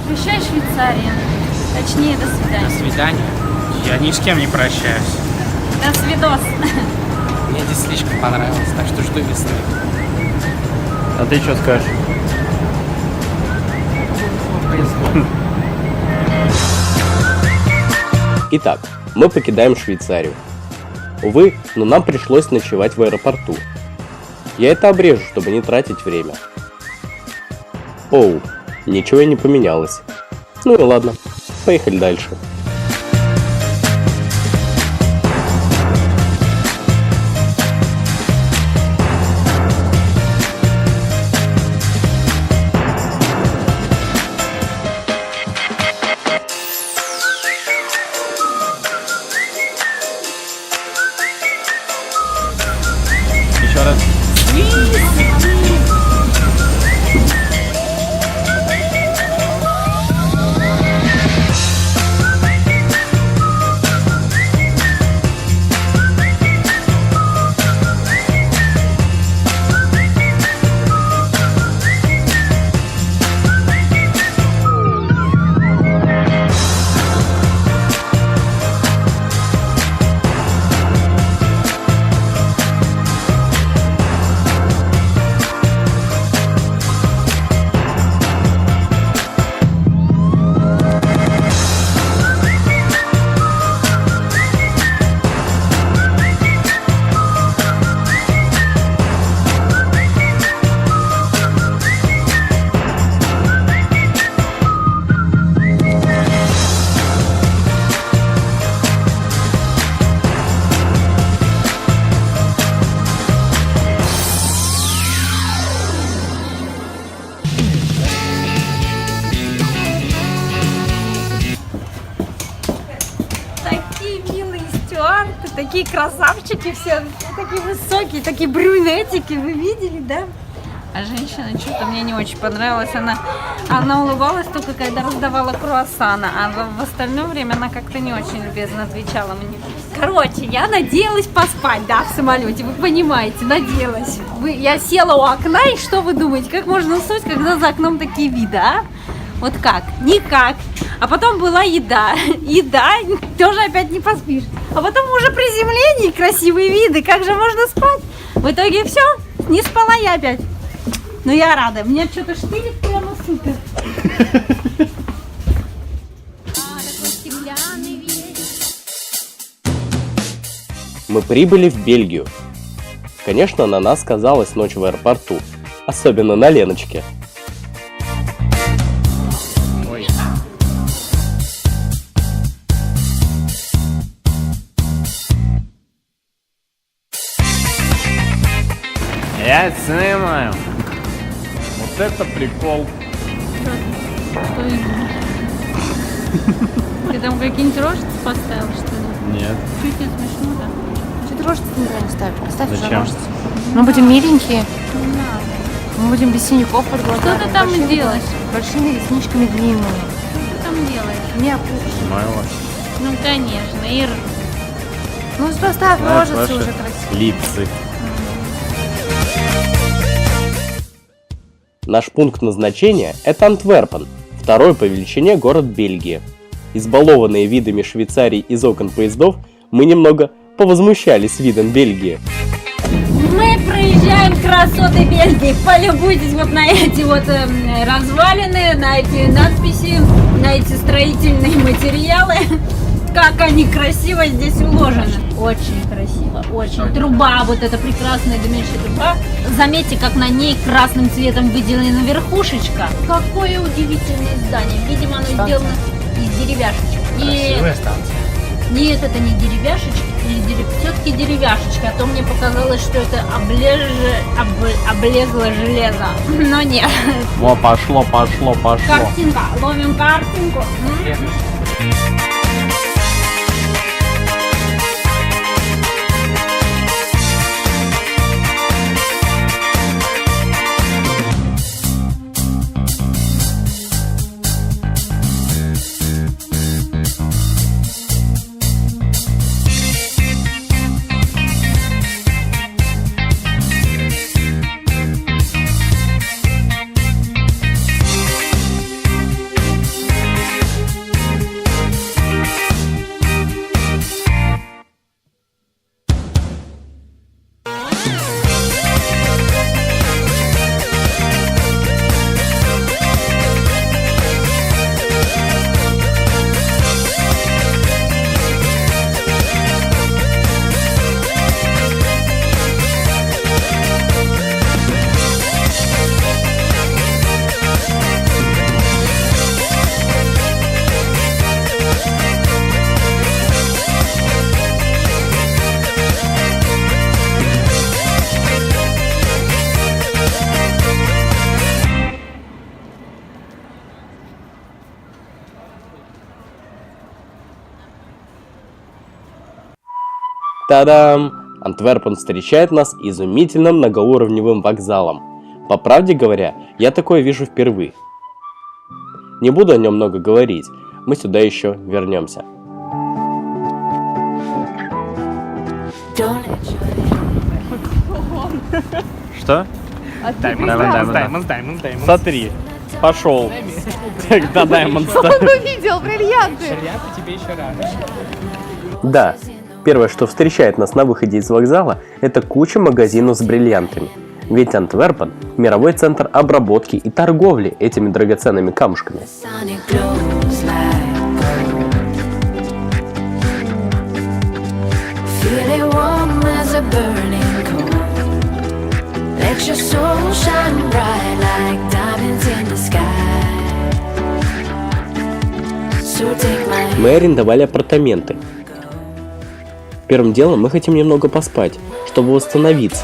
Прощай, Швейцария. Точнее, до свидания. До свидания. Я ни с кем не прощаюсь. До свидос. Мне здесь слишком понравилось, так что жду весны. А ты что скажешь? Итак, мы покидаем Швейцарию. Увы, но нам пришлось ночевать в аэропорту. Я это обрежу, чтобы не тратить время. Оу, ничего не поменялось. Ну и ладно, поехали дальше. Еще раз. Такие милые стюарты, такие красавчики все, такие высокие, такие брюнетики, вы видели, да? А женщина что-то мне не очень понравилась, она улыбалась только когда раздавала круассаны, а в остальное время она как-то не очень любезно отвечала мне. Короче, я надеялась поспать, да, в самолете, вы понимаете, надеялась. Я села у окна, и что вы думаете, как можно уснуть, когда за окном такие виды, а? Вот как? Никак. А потом была еда. Еда, тоже опять не поспишь. А потом уже приземление, красивые виды. Как же можно спать? В итоге все, не спала я опять. Но я рада. Мне что-то штырит прямо супер. Мы прибыли в Бельгию. Конечно, на нас сказалась ночь в аэропорту. Особенно на Леночке. Ой. Я снимаю. Вот это прикол. Ты там какие-нибудь рожицы поставил, что ли? Нет. Чуть не смешно, да? Что ты рожицы не ставишь? Поставь уже Зачем? рожицы. Мы будем миленькие, Не надо. мы будем без синяков под глазами. Что ты там большими делаешь? глазами, большими ресничками длинными. Что ты там делаешь? Не опухшими. Снимаю вас. Ну, конечно, Ир. Ну, поставь Знают рожицы ваши уже красиво. лицы. Наш пункт назначения – это Антверпен, второй по величине город Бельгии. Избалованные видами Швейцарии из окон поездов, мы немного повозмущались видом Бельгии. Мы проезжаем красоты Бельгии. Полюбуйтесь вот на эти вот развалины, на эти надписи, на эти строительные материалы. Как они красиво здесь уложены. Очень красиво, очень. Труба, вот эта прекрасная дымящая труба. Заметьте, как на ней красным цветом выделена верхушечка. Какое удивительное здание. Видимо, оно сделано из деревяшечек. Красивая станция. Нет, это не деревяшечка, все-таки деревяшечка, а то мне показалось, что это облезло железо, но нет. Во, пошло. Картинка, ловим картинку. Та-дам! Антверпен встречает нас изумительным многоуровневым вокзалом. По правде говоря, я такое вижу впервые. Не буду о нем много говорить, мы сюда еще вернемся. Что? Diamonds. Смотри, пошел. Когда Даймонд ставит. Увидел бриллианты. Шариаты тебе еще рано. Да, первое, что встречает нас на выходе из вокзала, это куча магазинов с бриллиантами. Ведь Антверпен – мировой центр обработки и торговли этими драгоценными камушками. Sun it glows like gold. Feel it warm as a burning coal. Let your soul shine bright like diamonds in the sky. So take my hand. Мы арендовали апартаменты. Первым делом мы хотим немного поспать, чтобы восстановиться.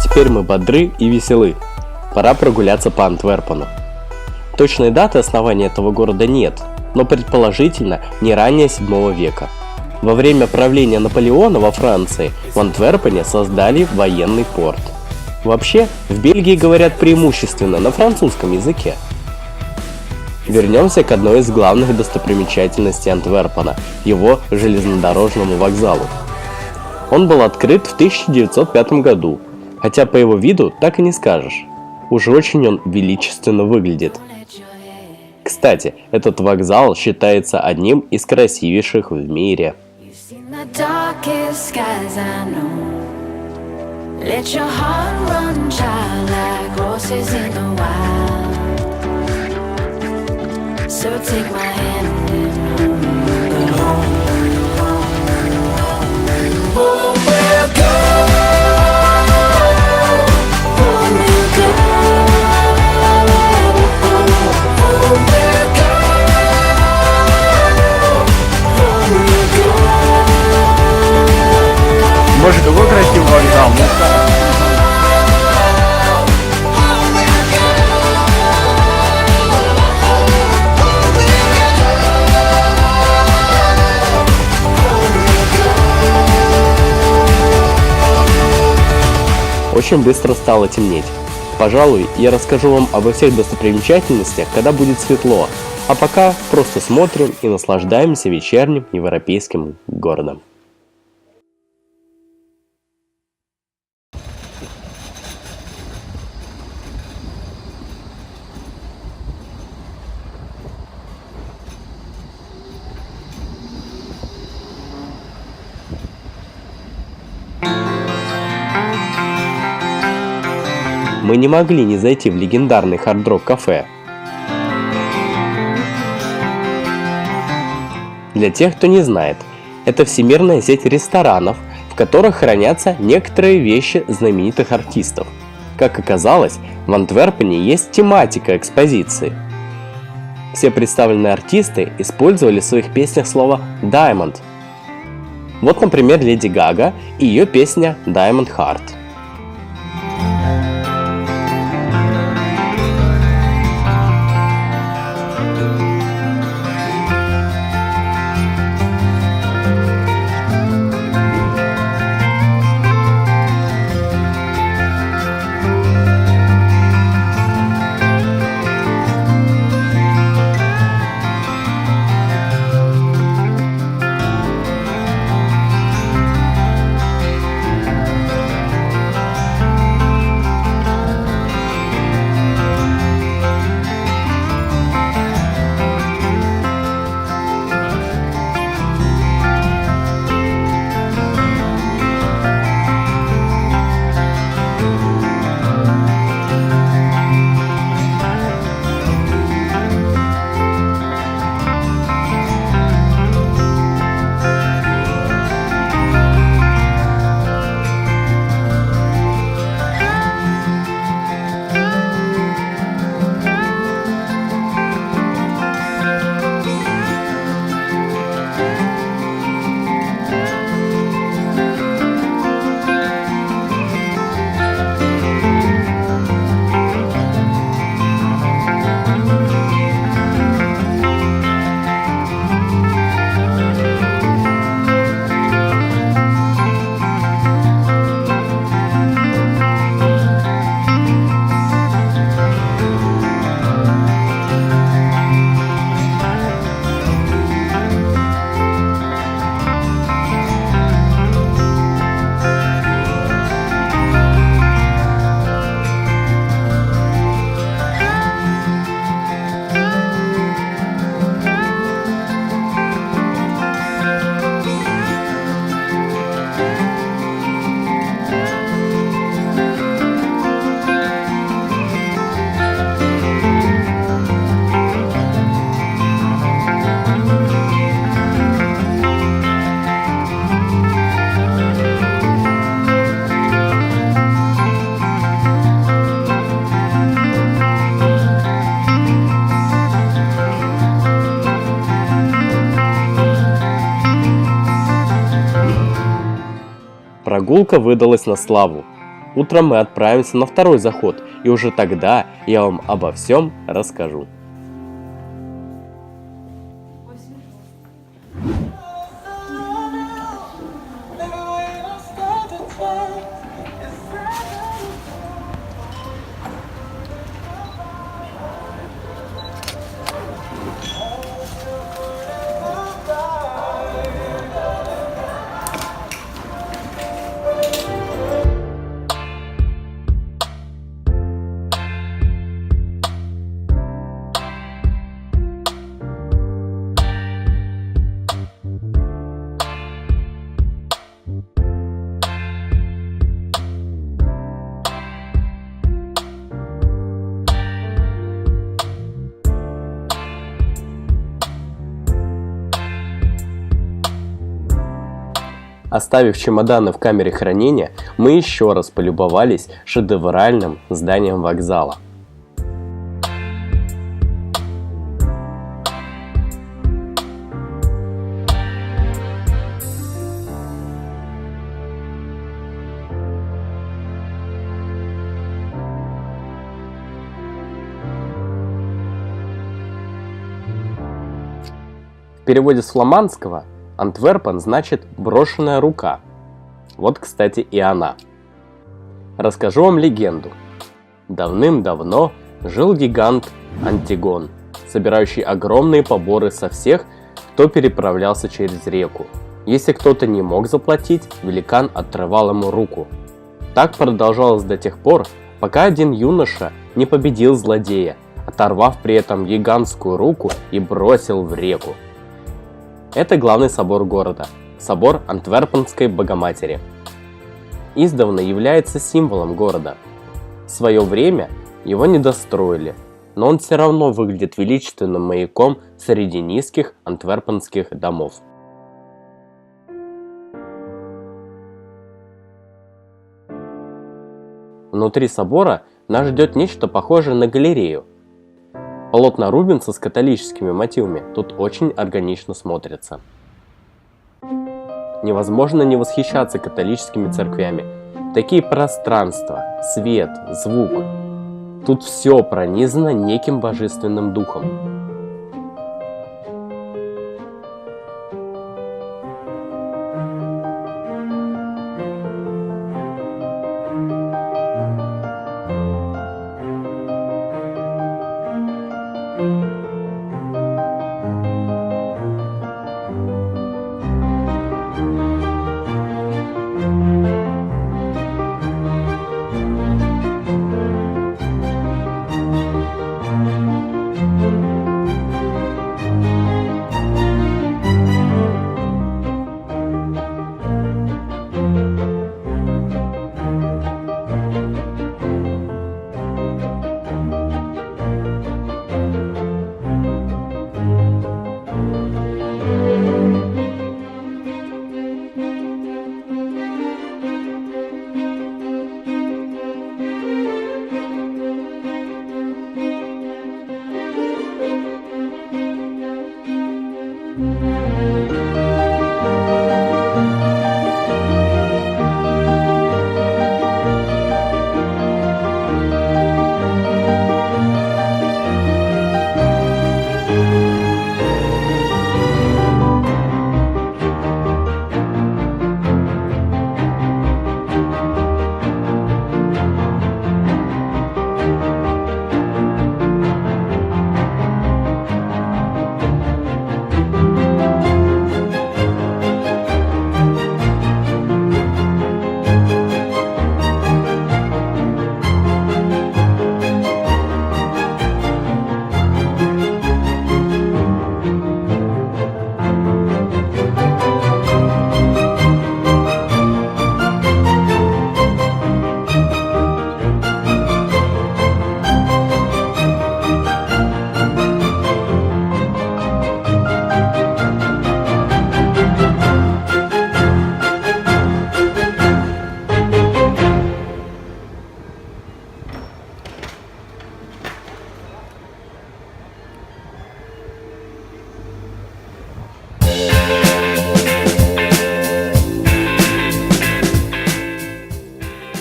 Теперь мы бодры и веселы. Пора прогуляться по Антверпену. Точной даты основания этого города нет, но предположительно не ранее 7 века. Во время правления Наполеона во Франции в Антверпене создали военный порт. Вообще, в Бельгии говорят преимущественно на французском языке. Вернемся к одной из главных достопримечательностей Антверпена – его железнодорожному вокзалу. Он был открыт в 1905 году, хотя по его виду так и не скажешь. Уж очень он величественно выглядит. Кстати, этот вокзал считается одним из красивейших в мире. In the darkest skies I know. Let your heart run child like horses in the wild. So take my hand and home we'll go. Home we'll go. Home we'll go. Home we'll go. Боже, какой красивый вокзал. Очень быстро стало темнеть. Пожалуй, я расскажу вам обо всех достопримечательностях, когда будет светло, а пока просто смотрим и наслаждаемся вечерним европейским городом. Мы не могли не зайти в легендарный хард-рок кафе. Для тех, кто не знает, это всемирная сеть ресторанов, в которых хранятся некоторые вещи знаменитых артистов. Как оказалось, в Антверпене есть тематика экспозиции. Все представленные артисты использовали в своих песнях слово «diamond». Вот, например, Леди Гага и ее песня «Diamond Heart». Прогулка выдалась на славу. Утром мы отправимся на второй заход, и уже тогда я вам обо всем расскажу. Оставив чемоданы в камере хранения, мы еще раз полюбовались шедевральным зданием вокзала. В переводе с фламандского Антверпен значит «брошенная рука». Вот, кстати, и она. Расскажу вам легенду. Давным-давно жил гигант Антигон, собирающий огромные поборы со всех, кто переправлялся через реку. Если кто-то не мог заплатить, великан отрывал ему руку. Так продолжалось до тех пор, пока один юноша не победил злодея, оторвав при этом гигантскую руку и бросил в реку. Это главный собор города, собор Антверпенской Богоматери. Издавна является символом города. В свое время его не достроили, но он все равно выглядит величественным маяком среди низких антверпенских домов. Внутри собора нас ждет нечто похожее на галерею. Полотна Рубенса с католическими мотивами тут очень органично смотрятся. Невозможно не восхищаться католическими церквями. Такие пространства, свет, звук. Тут все пронизано неким божественным духом.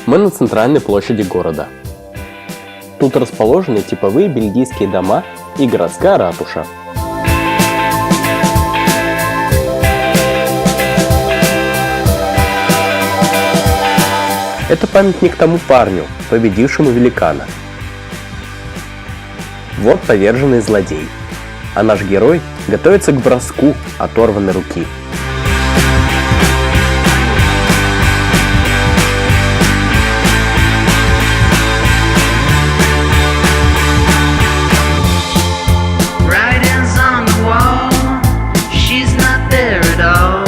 Мы на центральной площади города. Тут расположены типовые бельгийские дома и городская ратуша. Это памятник тому парню, победившему великана. Вот поверженный злодей. А наш герой готовится к броску оторванной руки. Writings on the wall, she's not there at all.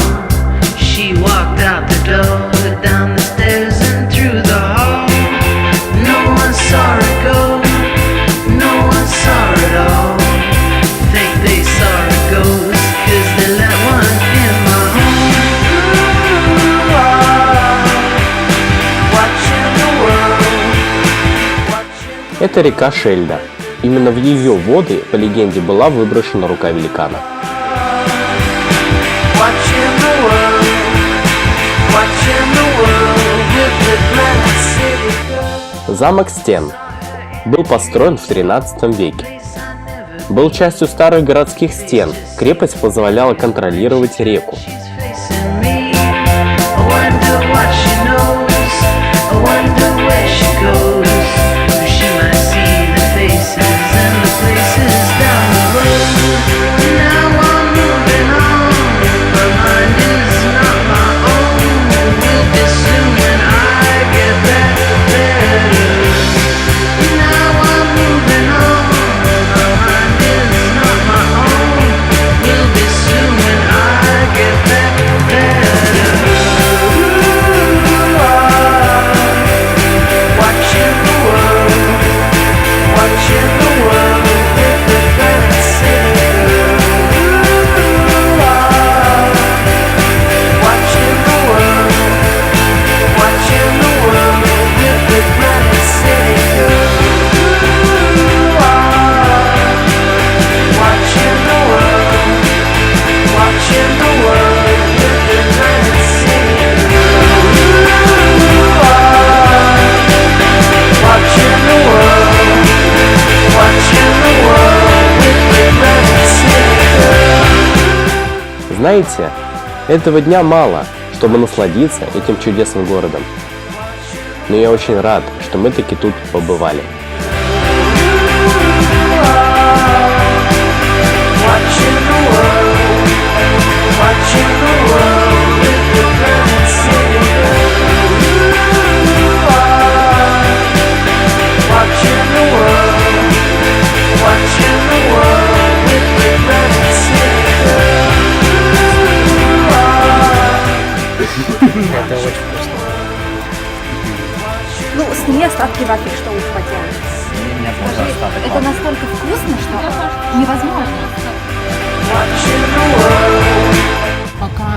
She walked out the door, down the stairs and through the hall. No one saw her go, no one saw her at all. Think they saw her ghost, 'cause they let one in my home. Ooh, ah, watching the world, watching. Это река Шельда. Именно в ее воды, по легенде, была выброшена рука великана. Замок Стен был построен в 13 веке. Был частью старых городских стен. Крепость позволяла контролировать реку. Знаете, этого дня мало, чтобы насладиться этим чудесным городом. Но я очень рад, что мы таки тут побывали. Это очень вкусно. Ну, сними остатки вафель, что уж поделать. У меня тоже остаток. Это настолько вкусно, что невозможно. Пока